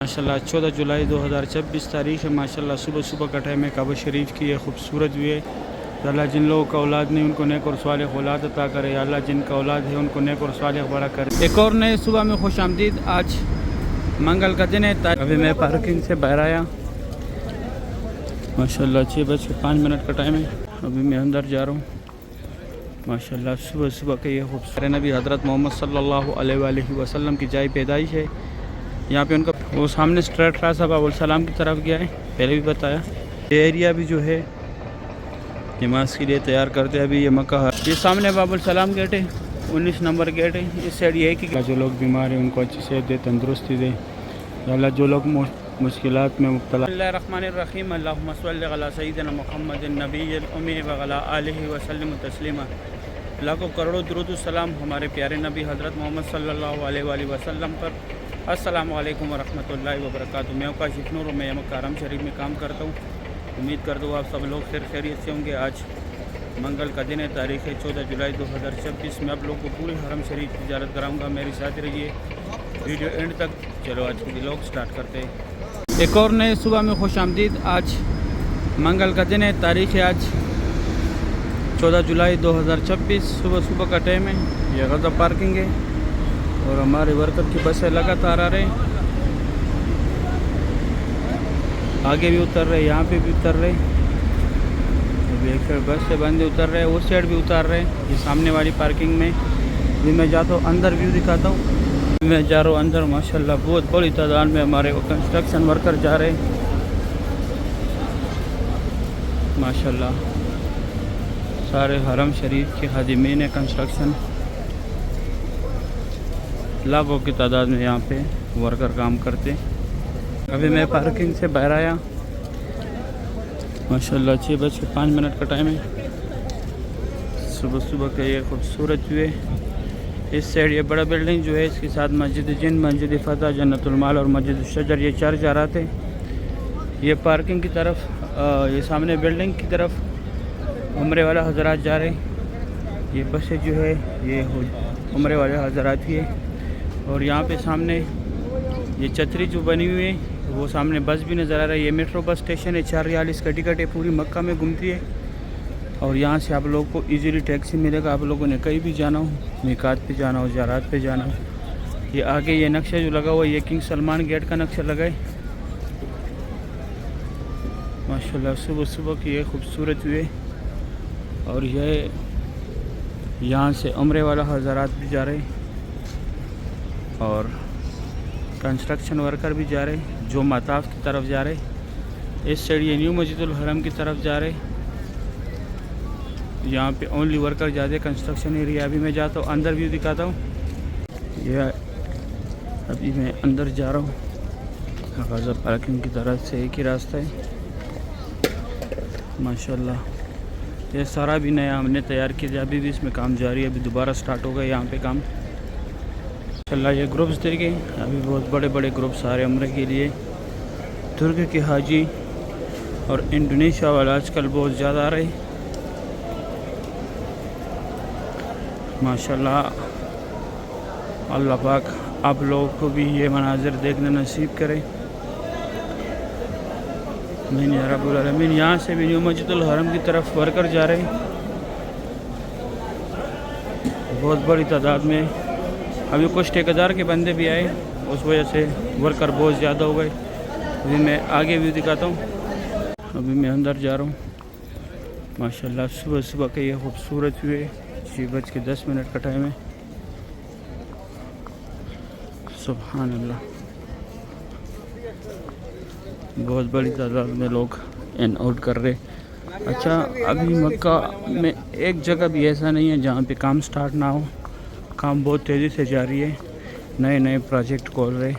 ماشاءاللہ 14 جولائی 2026 تاریخ ہے۔ ماشاءاللہ صبح صبح کا ٹائم ہے۔ کعبہ شریف کی یہ خوبصورت ویو ہے۔ یا اللہ جن لوگوں کا اولاد نہیں ان کو نیک اور صالح اولاد عطا کرے۔ یا اللہ جن کا اولاد ہے ان کو نیک اور صالح بڑا کرے۔ ایک اور نئے صبح میں خوش آمدید۔ آج منگل کا دن ہے۔ ابھی میں پارکنگ سے باہر آیا۔ ماشاءاللہ 6:05 کا ٹائم ہے۔ ابھی میں اندر جا رہا ہوں۔ ماشاءاللہ صبح صبح کے یہ خوبصورت نبی حضرت محمد صلی اللہ علیہ وآلہ وسلم کی جائے پیدائش ہے۔ یہاں پہ ان کا وہ سامنے اسٹریٹ راستہ باب السلام کی طرف گیا ہے، پہلے بھی بتایا۔ یہ ایریا بھی جو ہے نماز کے لیے تیار کرتے ہیں۔ ابھی یہ مکہ ہے، یہ سامنے باب السلام گیٹ ہے، 19 نمبر گیٹ ہے۔ اس سائڈ یہ ہے کہ جو لوگ بیمار ہیں ان کو اچھی صحت دے، تندرستی دے۔ یا اللہ جو لوگ مشکلات میں مبتلا۔ بسم اللہ الرحمن الرحیم۔ اللہم صل علی سیدنا محمد النبی الامی وعلی آلہ وسلم تسلیما۔ لاکھوں کروڑوں درود و سلام ہمارے پیارے نبی حضرت محمد صلی اللہ علیہ وآلہ وسلم پر۔ السلام علیکم ورحمۃ اللہ وبرکاتہ۔ میں اوقاش نور، میں مکہ حرم شریف میں کام کرتا ہوں۔ امید کرتا ہوں آپ سب لوگ خیر خیریت سے ہوں گے۔ آج منگل کا دن ہے، تاریخ ہے 14 جولائی 2026۔ میں آپ لوگ کو پوری حرم شریف کی زیارت کراؤں گا، میری ساتھ رہیے ویڈیو اینڈ تک۔ چلو آج کے ولاگ سٹارٹ کرتے ہیں۔ ایک اور نئے صبح میں خوش آمدید۔ آج منگل کا دن ہے، تاریخ ہے آج 14 جولائی 2026۔ صبح صبح کا ٹائم ہے۔ یہ غزہ پارکنگ ہے اور ہمارے ورکر کی بسیں لگاتار آ رہے ہیں۔ آگے بھی اتر رہے، یہاں پہ بھی اتر رہے۔ ایک سائڈ بس سے بندے اتر رہے، اس سائڈ بھی اتار رہے ہیں۔ یہ سامنے والی پارکنگ میں بھی میں جاتا ہوں، اندر ویو دکھاتا ہوں۔ میں جا رہا ہوں اندر۔ ماشاءاللہ بہت بڑی تعداد میں ہمارے کنسٹرکشن ورکر جا رہے ہیں۔ ماشاءاللہ سارے حرم شریف کے خادمین کنسٹرکشن، لاکھوں کی تعداد میں یہاں پہ ورکر کام کرتے۔ ابھی میں پارکنگ سے باہر آیا۔ ماشاءاللہ 6:05 کا ٹائم ہے۔ صبح صبح کا یہ خوبصورت ویو ہے۔ اس سائڈ یہ بڑا بلڈنگ جو ہے، اس کے ساتھ مسجد جن، مسجد فتح، جنت المال اور مسجد الشجر، یہ چار جارات ہیں۔ یہ پارکنگ کی طرف، یہ سامنے بلڈنگ کی طرف عمرے والا حضرات جا رہے ہیں۔ یہ بسیں جو ہے یہ عمرے والے حضرات کی ہے۔ اور یہاں پہ سامنے یہ چھتری جو بنی ہوئی ہے، وہ سامنے بس بھی نظر آ رہا ہے۔ یہ میٹرو بس اسٹیشن ہے، 442 کا ٹکٹ ہے، پوری مکہ میں گھومتی ہے۔ اور یہاں سے آپ لوگوں کو ایزیلی ٹیکسی ملے گا۔ آپ لوگوں نے کہیں بھی جانا ہو، میقات پہ جانا ہو، زیارات پہ جانا ہو۔ یہ آگے یہ نقشہ جو لگا ہوا ہے، یہ کنگ سلمان گیٹ کا نقشہ لگا ہے۔ ماشاءاللہ صبح صبح کی یہ خوبصورت ویو ہے۔ اور یہ یہاں سے عمرے والا حضرات بھی جا رہے ہیں اور کنسٹرکشن ورکر بھی جا رہے ہیں، جو مطاف کی طرف جا رہے ہیں۔ اس سائڈ یہ نیو مسجد الحرم کی طرف جا رہے ہیں۔ یہاں پہ اونلی ورکر جاتے کنسٹرکشن ایریا۔ ابھی میں جاتا ہوں اندر، ویو دکھاتا ہوں۔ یہ ابھی میں اندر جا رہا ہوں۔ غزہ پارکنگ کی طرف سے ایک ہی راستہ ہے۔ ماشاءاللہ یہ سارا بھی نیا ہم نے تیار کیا، ابھی بھی اس میں کام جاری ہے، ابھی دوبارہ سٹارٹ ہوگا یہاں پہ کام۔ ماشاءاللہ یہ گروپس دیکھیں، ابھی بہت بڑے بڑے گروپس آ رہے ہیں عمرے کے لیے۔ ترکی کے حاجی اور انڈونیشیا والے آج کل بہت زیادہ آ رہے ہیں۔ ماشاءاللہ اللہ پاک آپ لوگوں کو بھی یہ مناظر دیکھنا نصیب کرے، آمین یا رب العالمین۔ یہاں سے بھی نیو مسجد الحرم کی طرف ورکر جا رہے ہیں، بہت بڑی تعداد میں۔ ابھی کچھ ٹھیکیدار کے بندے بھی آئے، اس وجہ سے ورکر بہت زیادہ ہو گئے۔ ابھی میں آگے بھی دکھاتا ہوں۔ ابھی میں اندر جا رہا ہوں۔ ماشاءاللہ صبح صبح کا یہ خوبصورت ویو ہے۔ 6:10 کا ٹائم ہے۔ سبحان اللہ، بہت بڑی تعداد میں لوگ ان آؤٹ کر رہے۔ اچھا، ابھی مکہ میں ایک جگہ بھی ایسا نہیں ہے جہاں پہ کام سٹارٹ نہ ہو۔ کام بہت تیزی سے جاری ہے، نئے نئے پروجیکٹ کھول رہے،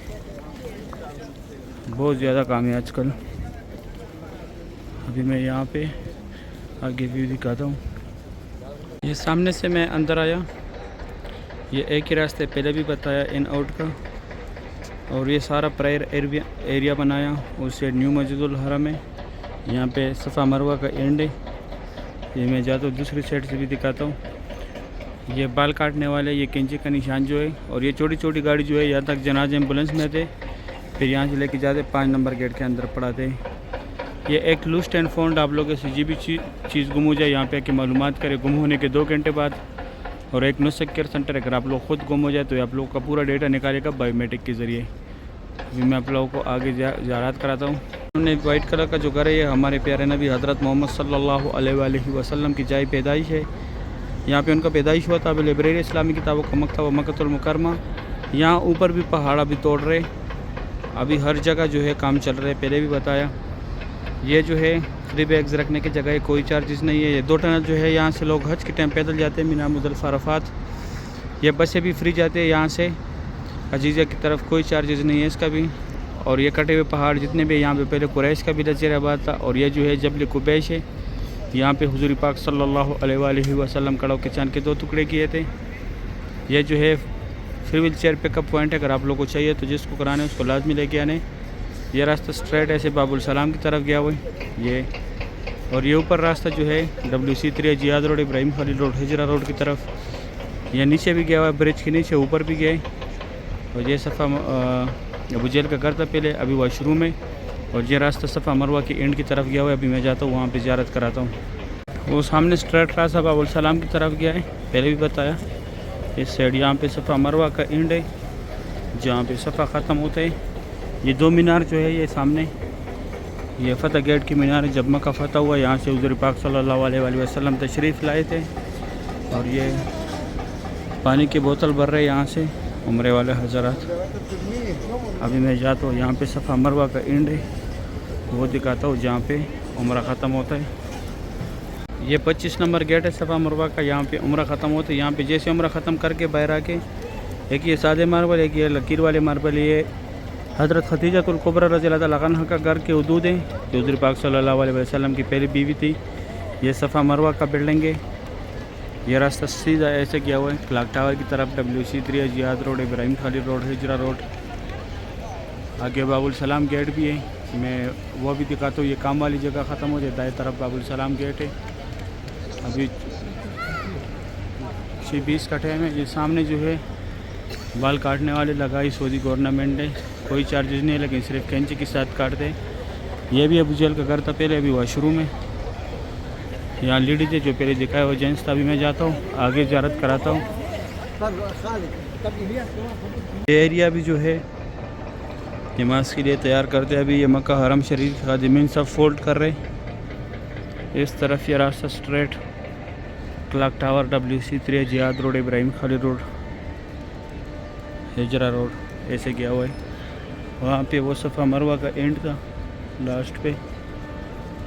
بہت زیادہ کام ہے آج کل۔ ابھی میں یہاں پہ آگے ویو دکھاتا ہوں۔ یہ سامنے سے میں اندر آیا، یہ ایک ہی راستے پہلے بھی بتایا ان آؤٹ کا۔ اور یہ سارا پرائر ایریا بنایا، اس سے نیو مسجد الحرم ہے۔ یہاں پہ صفا مروہ کا اینڈ ہے۔ یہ میں جاتا ہوں دوسری سائڈ سے بھی دکھاتا ہوں۔ یہ بال کاٹنے والے، یہ کینچی کا نشان جو ہے، اور یہ چھوٹی چھوٹی گاڑی جو ہے یہاں تک جناز ایمبولنس میں تھے، پھر یہاں سے لے کے جاتے 5 نمبر گیٹ کے اندر پڑھاتے ہیں. یہ ایک لوسٹ اینڈ فاؤنڈ آپ لوگوں سے جی بھی چیز گم ہو جائے یہاں پہ کہ معلومات کرے گم ہونے کے 2 گھنٹے بعد. اور ایک نسخ کیئر سینٹر اگر آپ لوگ خود گم ہو جائے تو آپ لوگوں کا پورا ڈیٹا نکالے گا بایو میٹرک کے ذریعے. ابھی میں آپ لوگوں کو آگے زیارات کراتا ہوں. انہوں نے وائٹ کلر کا جو گھر ہے یہ ہمارے پیارے نبی حضرت محمد صلی اللہ علیہ وآلہ وسلم کی جائے پیدائش ہے. یہاں پہ ان کا پیدائش ہوا تھا. ابھی لائبریری اسلامی کتابوں کا مکتبہ مکۃ المکرمہ. یہاں اوپر بھی پہاڑ ابھی توڑ رہے, ابھی ہر جگہ جو ہے کام چل رہا ہے. پہلے بھی بتایا یہ جو ہے فری بیگز رکھنے کی جگہ ہے, کوئی چارجز نہیں ہے. یہ 2 ٹنل جو ہے یہاں سے لوگ حج کے ٹائم پیدل جاتے ہیں مینا مزدلفہ عرفات. یہ بسیں بھی فری جاتے ہیں یہاں سے عزیزہ کی طرف, کوئی چارجز نہیں ہے اس کا بھی. اور یہ کٹے ہوئے پہاڑ جتنے بھی یہاں پہ پہلے قریش کا بھی نذیر آباد تھا. اور یہ جو ہے جبل قبیش ہے, یہاں پہ حضور پاک صلی اللہ علیہ وآلہ وسلم کڑوں کے چاند کے 2 ٹکڑے کیے تھے. یہ جو ہے فری ویل چیئر پک اپ پوائنٹ ہے, اگر آپ لوگوں کو چاہیے تو جس کو کرانا ہے اس کو لازمی لے کے آنے. یہ راستہ اسٹریٹ ایسے باب السلام کی طرف گیا ہوا ہے یہ. اور یہ اوپر راستہ جو ہے WC3 Jiyad road, Ibrahim Khalil road, Hijrah road کی طرف. یہ نیچے بھی گیا ہوا ہے برج کے نیچے, اوپر بھی گئے. اور یہ صفا ابو جہل کا گھر تھا پہلے, ابھی واش روم ہے. اور یہ راستہ صفا مروہ کی اینڈ کی طرف گیا ہوا ہے. ابھی میں جاتا ہوں وہاں پہ زیارت کراتا ہوں. وہ سامنے اسٹریٹ راستہ باب السلام کی طرف گیا ہے, پہلے بھی بتایا. اس سائڈ یہاں پہ صفا مروہ کا اینڈ ہے جہاں پہ صفا ختم ہوتا ہے. یہ 2 مینار جو ہے یہ سامنے, یہ فتح گیٹ کی مینار ہے. جب مکہ فتح ہوا یہاں سے حضور پاک صلی اللہ علیہ وآلہ وسلم تشریف لائے تھے. اور یہ پانی کی بوتل بھر رہے یہاں سے عمرے والے حضرات. ابھی میں جاتا ہوں یہاں پہ صفا مروہ کا اینڈ ہے, وہ دکھاتا ہوں جہاں پہ عمرہ ختم ہوتا ہے. یہ 25 نمبر گیٹ ہے صفا مروہ کا, یہاں پہ عمرہ ختم ہوتا ہے. یہاں پہ جیسے عمرہ ختم کر کے باہر آ کے ایک یہ سادے ماربل, ایک یہ لکیر والے ماربل. یہ حضرت خدیجۃ الکبریٰ رضی اللہ تعالیٰ عنہا کا گھر کے حدود ہیں, جو حضور پاک صلی اللہ علیہ وسلم کی پہلی بیوی تھی. یہ صفا مروہ کا بلڈنگ ہے. یہ راستہ سیدھا ایسے کیا ہوا ہے کلاک ٹاور کی طرف, WC3 Jiyad road, Ibrahim Khalil road, Hijrah road. آگے باب السلام گیٹ بھی ہے, میں وہ بھی دکھاتا ہوں. یہ کام والی جگہ ختم ہو جائے, دائیں طرف باب السلام گیٹ ہے. ابھی 20 کا ٹائم ہے. یہ سامنے جو ہے بال کاٹنے والے لگائی سعودی گورنمنٹ نے, کوئی چارجز نہیں ہے لیکن صرف کینچی کے ساتھ کاٹتے. یہ بھی ابو جہل کا گھر تھا پہلے, ابھی واش روم ہے. یہاں لیڈی تھے جو پہلے دکھایا ہوا جینس تھا. ابھی میں جاتا ہوں آگے زیارت کراتا ہوں. یہ ایریا بھی جو ہے نماز کے لیے تیار کرتے. ابھی یہ مکہ حرم شریف خادمین سب فولڈ کر رہے. اس طرف یہ راستہ street clock tower, WC3 Jiyad road, Ibrahim Khalil road, Hijrah road ایسے گیا ہوا ہے. وہاں پہ وہ صفا مروہ کا اینڈ تھا لاسٹ پہ.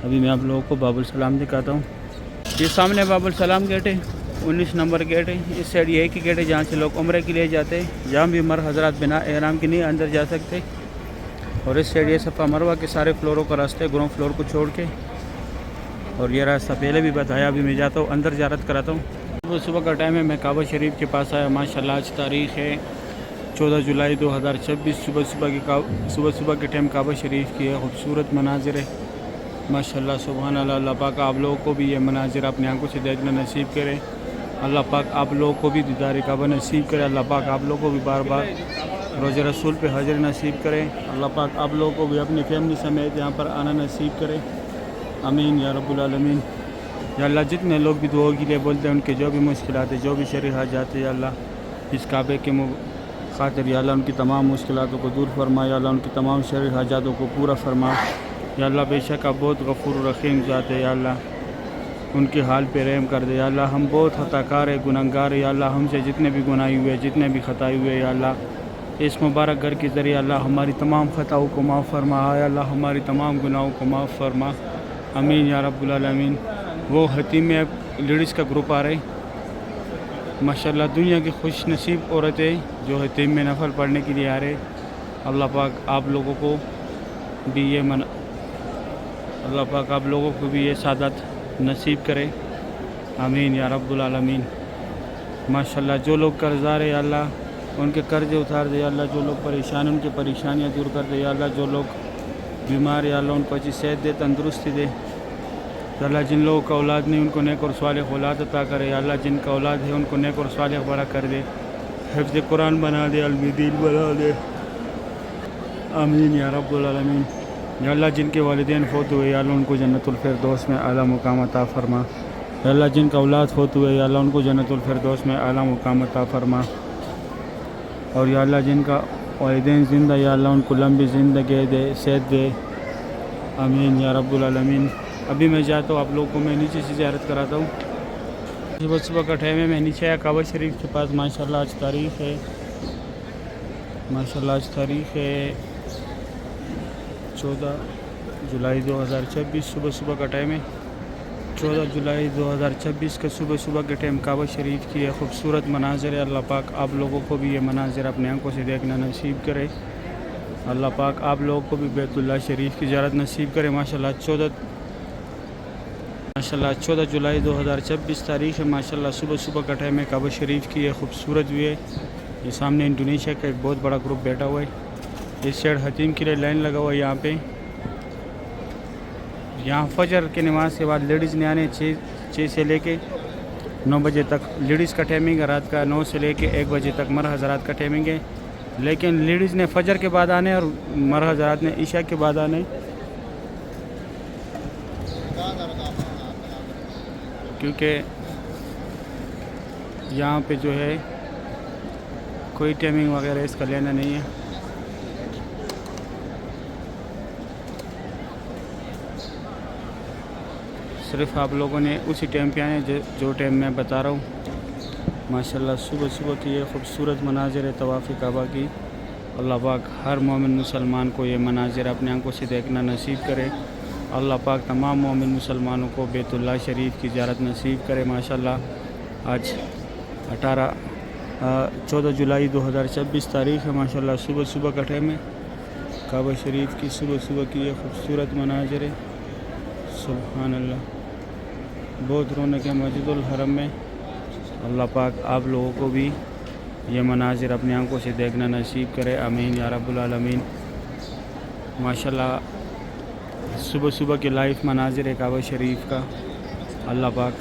ابھی میں آپ لوگوں کو باب السلام دکھاتا ہوں. یہ سامنے باب السلام گیٹ ہے, 19 نمبر گیٹ ہے. اس سائڈ یہ ایک ہی گیٹ ہے جہاں سے لوگ عمرے کے لیے جاتے ہیں, جہاں بھی مرد حضرات بنا احرام کے نہیں اندر جا سکتے. اور اس سائڈ یہ صفا مروہ کے سارے فلوروں کا راستہ ہے, گراؤنڈ فلور کو چھوڑ کے. اور یہ راستہ پہلے بھی بتایا. ابھی میں جاتا ہوں اندر زیارت کراتا ہوں. صبح کا ٹائم ہے, میں کعبہ شریف کے پاس آیا. ماشاءاللہ آج تاریخ ہے 14 جولائی 2026. صبح کے ٹائم کعبہ شریف کی ہے خوبصورت مناظر ہے ماشاءاللہ. سبحان اللہ. اللہ پاک آپ لوگوں کو بھی یہ مناظر اپنی آنکھوں سے دیکھنا نصیب کرے. اللہ پاک آپ لوگوں کو بھی دیدار کعبہ نصیب کرے. اللہ پاک آپ لوگوں کو بھی بار بار روزہ رسول پہ حاضر نصیب کرے. اللہ پاک آپ لوگوں کو بھی اپنی فیملی سمیت یہاں پر آنا نصیب کرے. آمین یا رب العالمین. یا اللہ جتنے لوگ بھی دعا کے لیے بولتے ہیں ان کے جو بھی مشکلات ہیں, جو بھی شرعی حاجات ہیں, یا اللہ اس کعبے کے خاطر یا اللہ ان کی تمام مشکلاتوں کو دور فرما. یا اللہ ان کی تمام شرعی حاجاتوں کو پورا فرما. یا اللہ بے شک آپ بہت غفور و رحیم ذات ہے. یا اللہ ان کے حال پہ رحم کر دے. یا اللہ ہم بہت خطا کار ہے, گناہ گار ہے. یا اللہ ہم سے جتنے بھی گناہ ہوئے, جتنے بھی خطائے ہوئے, یا اللہ اس مبارک گھر کے ذریعے اللہ ہماری تمام خطاؤں کو معاف فرما. یا اللہ ہماری تمام گناہوں کو معاف فرما. امین یا رب العالمین. وہ حتیم میں لیڈیز کا گروپ آ رہے ماشاءاللہ, دنیا کی خوش نصیب عورتیں جو حتیم میں نفل پڑھنے کے لیے آ رہے. اللہ پاک آپ لوگوں کو بھی اللہ پاک آپ لوگوں کو بھی یہ سعادت نصیب کرے. آمین یا رب العالمین. ماشاءاللہ جو لوگ قرضدار ہے یا اللہ ان کے قرضے اتار دے. یا اللہ جو لوگ پریشان ان کی پریشانیاں دور کر دے. یا اللہ جو لوگ بیمار یا اللہ ان کو اچھی صحت دے, تندرستی دے. یا اللہ جن لوگوں کا اولاد نہیں ان کو نیک اور صالح اولاد عطا کرے. یا اللہ جن کا اولاد ہے ان کو نیک اور صالح بڑا کر دے, حفظ قرآن بنا دے, علم دین بنا دے. آمین یا رب العالمین۔ یا اللہ جن کے والدین فوت ہوئے یا اللہ ان کو جنت الفردوس میں اعلیٰ مقام عطا فرما۔ یا اللہ جن کا اولاد فوت ہوئے یا اللہ ان کو جنت الفردوس میں اعلیٰ مقام عطا فرما۔ اور یا اللہ جن کا والدین زندہ یا اللہ ان کو لمبی زندگی دے، صحت دے، آمین یا رب العالمین۔ ابھی میں جاتا ہوں، آپ لوگوں کو میں نیچے سے زیارت کراتا ہوں۔ صبح کا ٹائم ہے، میں نیچے آیا کعبہ شریف کے پاس۔ ماشاءاللہ آج تاریخ ہے، ماشاءاللہ آج تاریخ ہے 14 جولائی 2026۔ صبح کا ٹائم ہے 14 جولائی 2026 کا صبح کے ٹائم کعبہ شریف کی یہ خوبصورت مناظر ہے۔ اللہ پاک آپ لوگوں کو بھی یہ مناظر اپنے آنکھوں سے دیکھنا نصیب کرے۔ اللہ پاک آپ لوگوں کو بھی بیت اللہ شریف کی زیارت نصیب کرے۔ ماشاءاللہ 14 جولائی 2026 تاریخ ہے۔ ماشاءاللہ صبح کا ٹائم ہے، کعبہ شریف کی یہ خوبصورت ویو ہے۔ یہ سامنے انڈونیشیا کا ایک بہت بڑا گروپ بیٹھا ہوا ہے۔ اس سائڈ حتیم کے لیے لائن لگا ہوا ہے۔ یہاں فجر کی نماز کے بعد لیڈیز نے آنے 6 سے لے کے 9 بجے تک لیڈیز کا ٹائمنگ ہے، رات کا 9 سے لے کے 1 بجے تک مرد حضرات کا ٹائمنگ ہے۔ لیکن لیڈیز نے فجر کے بعد آنے اور مرد حضرات نے عشاء کے بعد آنے، کیونکہ یہاں پہ جو ہے کوئی ٹائمنگ وغیرہ اس کا لینا نہیں ہے۔ صرف آپ لوگوں نے اسی ٹائم پہ آنے جو ٹائم میں بتا رہا ہوں۔ ماشاءاللہ صبح کی یہ خوبصورت مناظر ہے طواف کعبہ کی۔ اللہ پاک ہر مومن مسلمان کو یہ مناظر اپنے آنکھوں سے دیکھنا نصیب کرے۔ اللہ پاک تمام مومن مسلمانوں کو بیت اللہ شریف کی زیارت نصیب کرے۔ ماشاءاللہ آج 14 جولائی 2026 تاریخ ہے۔ ماشاءاللہ صبح کا ٹائم ہے، کعبہ شریف کی صبح کی یہ خوبصورت مناظر ہے۔ سبحان اللہ، بہت رونق ہے مسجد الحرم میں۔ اللہ پاک آپ لوگوں کو بھی یہ مناظر اپنی آنکھوں سے دیکھنا نصیب کرے، آمین یا رب العالمین۔ ماشاءاللہ صبح کے لائف مناظر ہے کعبہ شریف کا۔ اللہ پاک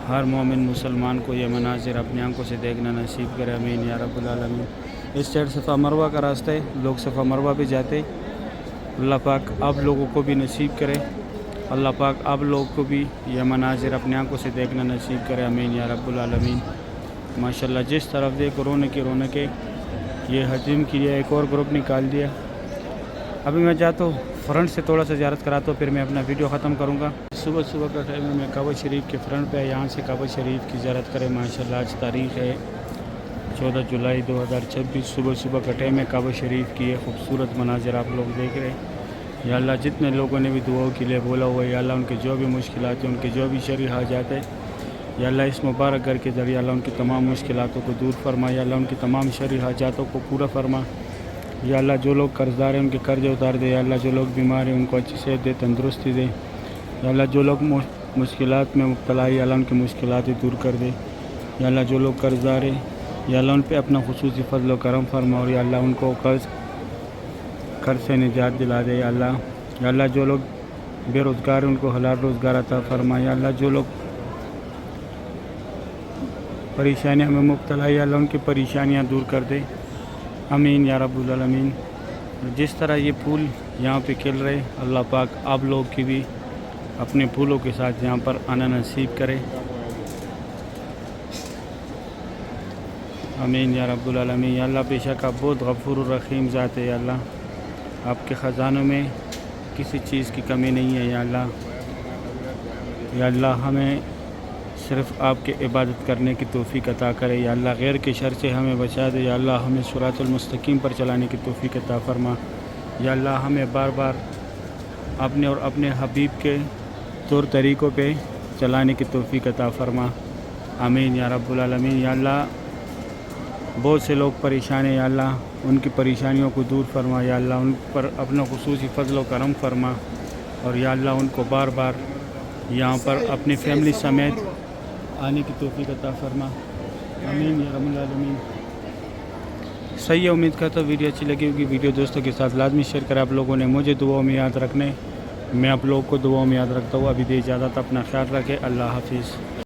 ہر مومن مسلمان کو یہ مناظر اپنی آنکھوں سے دیکھنا نصیب کرے، آمین یا رب العالمین۔ اس سائڈ صفا مروہ کا راستہ ہے، لوگ صفا مروہ پہ جاتے۔ اللہ پاک آپ لوگوں کو بھی نصیب کرے، اللہ پاک آپ لوگوں کو بھی یہ مناظر اپنے آنکھوں سے دیکھنا نصیب کرے، آمین یا رب العالمین۔ ماشاءاللہ جس طرف دیکھو رونق یہ حتیم کے لیے ایک اور گروپ نکال دیا۔ ابھی میں جاتا ہوں، فرنٹ سے تھوڑا سا زیارت کراتا ہوں، پھر میں اپنا ویڈیو ختم کروں گا۔ صبح کا ٹائم میں کعبہ شریف کے فرنٹ پہ، یہاں سے کعبہ شریف کی زیارت کریں۔ ماشاءاللہ آج تاریخ ہے 14 جولائی 2026۔ صبح کا ٹائم ہے، کعبہ شریف کی یہ خوبصورت مناظر آپ لوگ دیکھ رہے ہیں۔ یا اللہ جتنے لوگوں نے بھی دعاؤں کے لیے بولا ہوا ہے، یا اللہ ان کے جو بھی مشکلات ہیں، ان کے جو بھی شرعی حاجات ہے، یا اللہ اس مبارک گھر کے ذریعے اللہ ان کی تمام مشکلاتوں کو دور فرما، یا اللہ ان کی تمام شرعی حاجاتوں کو پورا فرما۔ یا اللہ جو لوگ قرضدار ہیں ان کے قرض اتار دے، یا اللہ جو لوگ بیمار ہیں ان کو اچھی صحت دے، تندرستی دے۔ یا اللہ جو لوگ مشکلات میں مبتلا ہے، یا اللہ ان کی مشکلات دور کر دے۔ یا اللہ جو لوگ قرضدار ہیں، یا اللہ ان پہ اپنا خصوصی فضل و کرم فرما، اور یا اللہ ان کو قرض سے نجات دلا دے۔ یا اللہ جو لوگ بے روزگار ہیں ان کو حلال روزگار عطا فرما۔ یا اللہ جو لوگ پریشانیوں میں مبتلا ہے، یا اللہ ان کی پریشانیاں دور کر دے، آمین یا رب العالمین۔ جس طرح یہ پھول یہاں پہ کھل رہے، اللہ پاک آپ لوگ کی بھی اپنے پھولوں کے ساتھ یہاں پر آنا نصیب کرے، آمین یا رب العالمین۔ یا اللہ بے شک آپ بہت غفور الرحیم ذات ہے، یا اللہ آپ کے خزانوں میں کسی چیز کی کمی نہیں ہے۔ یا اللہ ہمیں صرف آپ کے عبادت کرنے کی توفیق عطا کرے، یا اللہ غیر کے شر سے ہمیں بچا دے، یا اللہ ہمیں صراط المستقیم پر چلانے کی توفیق عطا فرما۔ یا اللہ ہمیں بار بار اپنے اور اپنے حبیب کے طور طریقوں پہ چلانے کی توفیق عطا فرما، آمین یا رب العالمین۔ یا اللہ بہت سے لوگ پریشان ہیں، یا اللہ ان کی پریشانیوں کو دور فرما، یا اللہ ان پر اپنا خصوصی فضل و کرم فرما، اور یا اللہ ان کو بار بار یہاں پر اپنی فیملی سمیت آنے کی توفیق عطا فرما، آمین یا رب العالمین۔ صحیح ہے، امید کرتا ہوں ویڈیو اچھی لگی ہوگی۔ ویڈیو دوستوں کے ساتھ لازمی شیئر کریں۔ آپ لوگوں نے مجھے دعاؤں میں یاد رکھنے، میں آپ لوگوں کو دعاؤں میں یاد رکھتا ہوں۔ ابھی دے اجازت، اپنا خیال رکھیں، اللہ حافظ۔